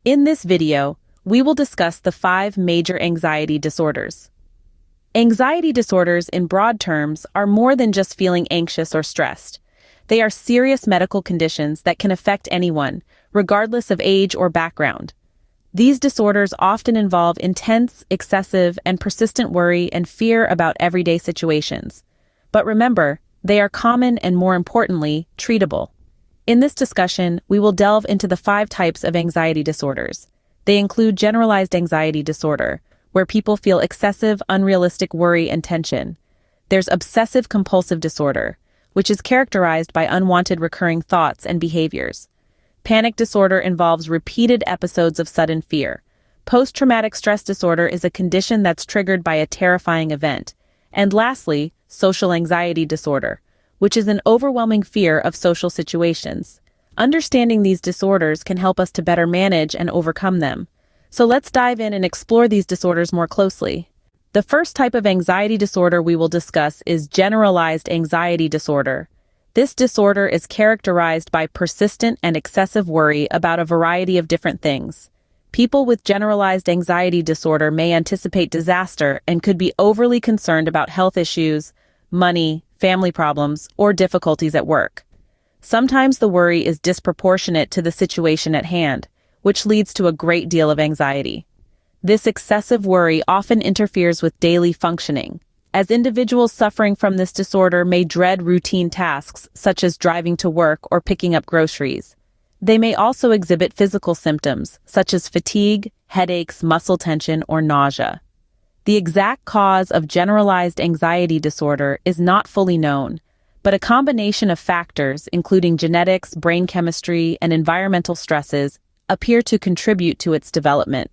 In this video, we will discuss the 5 major anxiety disorders. Anxiety disorders, in broad terms, are more than just feeling anxious or stressed. They are serious medical conditions that can affect anyone, regardless of age or background. These disorders often involve intense, excessive, and persistent worry and fear about everyday situations. But remember, they are common and, more importantly, treatable. In this discussion, we will delve into the 5 types of anxiety disorders. They include generalized anxiety disorder, where people feel excessive, unrealistic worry and tension. There's obsessive-compulsive disorder, which is characterized by unwanted recurring thoughts and behaviors. Panic disorder involves repeated episodes of sudden fear. Post-traumatic stress disorder is a condition that's triggered by a terrifying event. And lastly, social anxiety disorder, which is an overwhelming fear of social situations. Understanding these disorders can help us to better manage and overcome them. So let's dive in and explore these disorders more closely. The first type of anxiety disorder we will discuss is generalized anxiety disorder. This disorder is characterized by persistent and excessive worry about a variety of different things. People with generalized anxiety disorder may anticipate disaster and could be overly concerned about health issues, money, family problems, or difficulties at work. Sometimes the worry is disproportionate to the situation at hand, which leads to a great deal of anxiety. This excessive worry often interferes with daily functioning, as individuals suffering from this disorder may dread routine tasks such as driving to work or picking up groceries. They may also exhibit physical symptoms such as fatigue, headaches, muscle tension, or nausea. The exact cause of generalized anxiety disorder is not fully known, but a combination of factors, including genetics, brain chemistry, and environmental stresses, appear to contribute to its development.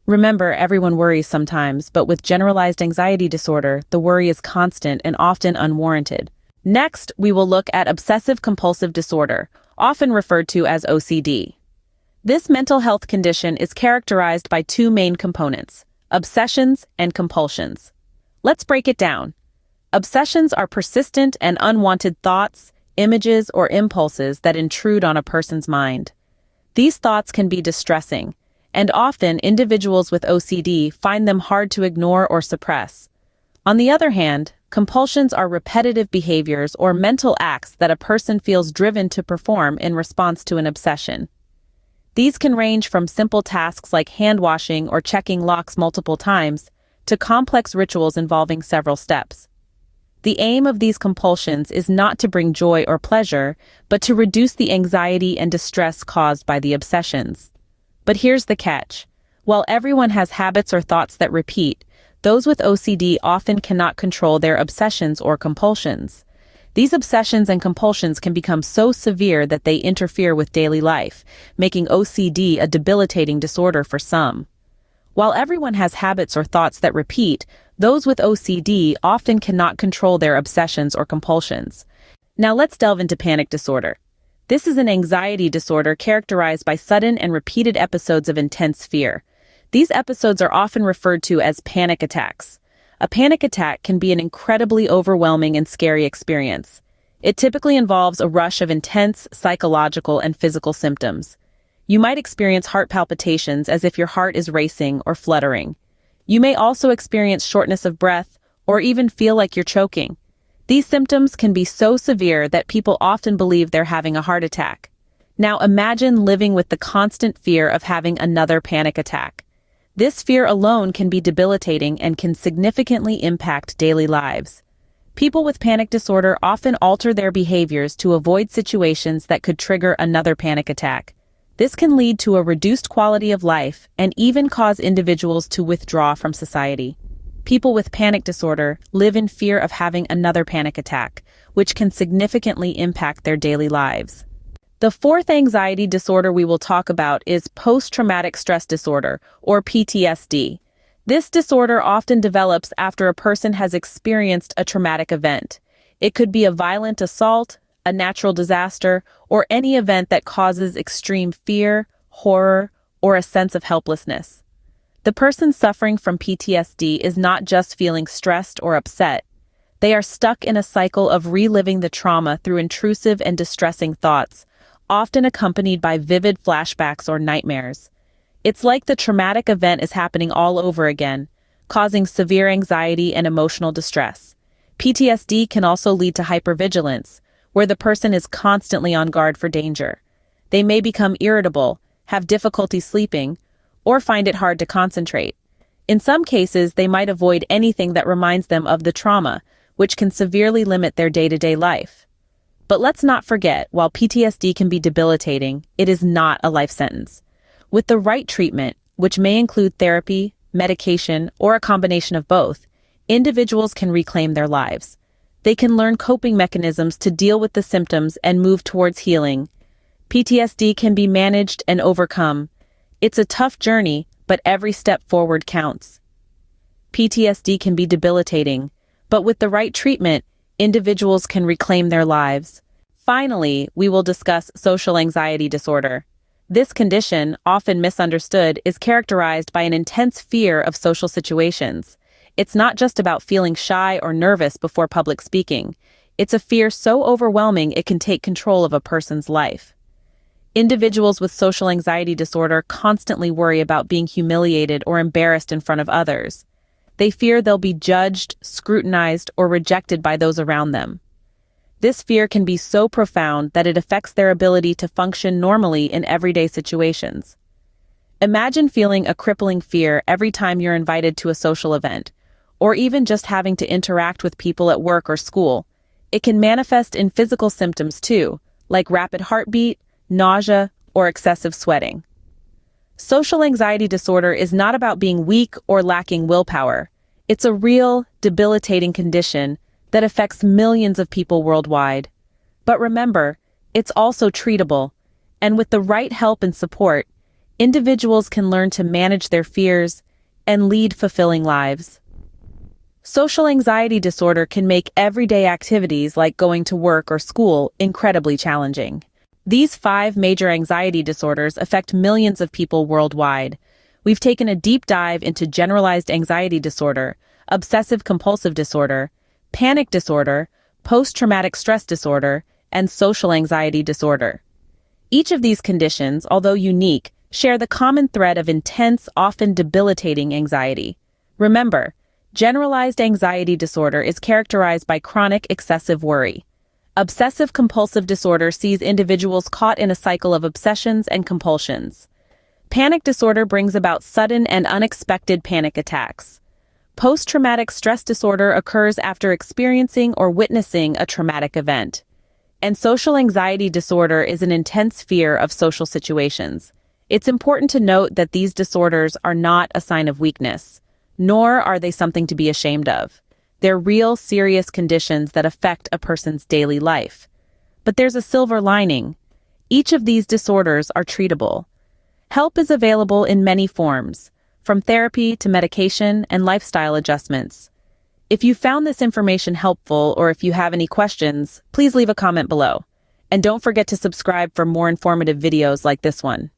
Remember, everyone worries sometimes, but with generalized anxiety disorder, the worry is constant and often unwarranted. Next, we will look at obsessive-compulsive disorder, often referred to as OCD. This mental health condition is characterized by 2 main components: obsessions and compulsions. Let's break it down. Obsessions are persistent and unwanted thoughts, images, or impulses that intrude on a person's mind. These thoughts can be distressing, and often individuals with OCD find them hard to ignore or suppress. On the other hand, compulsions are repetitive behaviors or mental acts that a person feels driven to perform in response to an obsession. These can range from simple tasks like hand washing or checking locks multiple times to complex rituals involving several steps. The aim of these compulsions is not to bring joy or pleasure, but to reduce the anxiety and distress caused by the obsessions. But here's the catch. While everyone has habits or thoughts that repeat, those with OCD often cannot control their obsessions or compulsions. These obsessions and compulsions can become so severe that they interfere with daily life, making OCD a debilitating disorder for some. While everyone has habits or thoughts that repeat, those with OCD often cannot control their obsessions or compulsions. Now let's delve into panic disorder. This is an anxiety disorder characterized by sudden and repeated episodes of intense fear. These episodes are often referred to as panic attacks. A panic attack can be an incredibly overwhelming and scary experience. It typically involves a rush of intense psychological and physical symptoms. You might experience heart palpitations as if your heart is racing or fluttering. You may also experience shortness of breath or even feel like you're choking. These symptoms can be so severe that people often believe they're having a heart attack. Now imagine living with the constant fear of having another panic attack. This fear alone can be debilitating and can significantly impact daily lives. People with panic disorder often alter their behaviors to avoid situations that could trigger another panic attack. This can lead to a reduced quality of life and even cause individuals to withdraw from society. People with panic disorder live in fear of having another panic attack, which can significantly impact their daily lives. The 4th anxiety disorder we will talk about is post-traumatic stress disorder, or PTSD. This disorder often develops after a person has experienced a traumatic event. It could be a violent assault, a natural disaster, or any event that causes extreme fear, horror, or a sense of helplessness. The person suffering from PTSD is not just feeling stressed or upset. They are stuck in a cycle of reliving the trauma through intrusive and distressing thoughts, often accompanied by vivid flashbacks or nightmares. It's like the traumatic event is happening all over again, causing severe anxiety and emotional distress. PTSD can also lead to hypervigilance, where the person is constantly on guard for danger. They may become irritable, have difficulty sleeping, or find it hard to concentrate. In some cases, they might avoid anything that reminds them of the trauma, which can severely limit their day-to-day life. But let's not forget, while PTSD can be debilitating, it is not a life sentence. With the right treatment, which may include therapy, medication, or a combination of both, individuals can reclaim their lives. They can learn coping mechanisms to deal with the symptoms and move towards healing. PTSD can be managed and overcome. It's a tough journey, but every step forward counts. PTSD can be debilitating, but with the right treatment, individuals can reclaim their lives. Finally, we will discuss social anxiety disorder. This condition, often misunderstood, is characterized by an intense fear of social situations. It's not just about feeling shy or nervous before public speaking. It's a fear so overwhelming it can take control of a person's life. Individuals with social anxiety disorder constantly worry about being humiliated or embarrassed in front of others. They fear they'll be judged, scrutinized, or rejected by those around them. This fear can be so profound that it affects their ability to function normally in everyday situations. Imagine feeling a crippling fear every time you're invited to a social event, or even just having to interact with people at work or school. It can manifest in physical symptoms too, like rapid heartbeat, nausea, or excessive sweating. Social anxiety disorder is not about being weak or lacking willpower. It's a real, debilitating condition that affects millions of people worldwide. But remember, it's also treatable, and with the right help and support, individuals can learn to manage their fears and lead fulfilling lives. Social anxiety disorder can make everyday activities like going to work or school incredibly challenging. These 5 major anxiety disorders affect millions of people worldwide. We've taken a deep dive into generalized anxiety disorder, obsessive-compulsive disorder, panic disorder, post-traumatic stress disorder, and social anxiety disorder. Each of these conditions, although unique, share the common thread of intense, often debilitating anxiety. Remember, generalized anxiety disorder is characterized by chronic excessive worry. Obsessive-compulsive disorder sees individuals caught in a cycle of obsessions and compulsions. Panic disorder brings about sudden and unexpected panic attacks. Post-traumatic stress disorder occurs after experiencing or witnessing a traumatic event. And social anxiety disorder is an intense fear of social situations. It's important to note that these disorders are not a sign of weakness, nor are they something to be ashamed of. They're real, serious conditions that affect a person's daily life. But there's a silver lining. Each of these disorders are treatable. Help is available in many forms, from therapy to medication and lifestyle adjustments. If you found this information helpful or if you have any questions, please leave a comment below. And don't forget to subscribe for more informative videos like this one.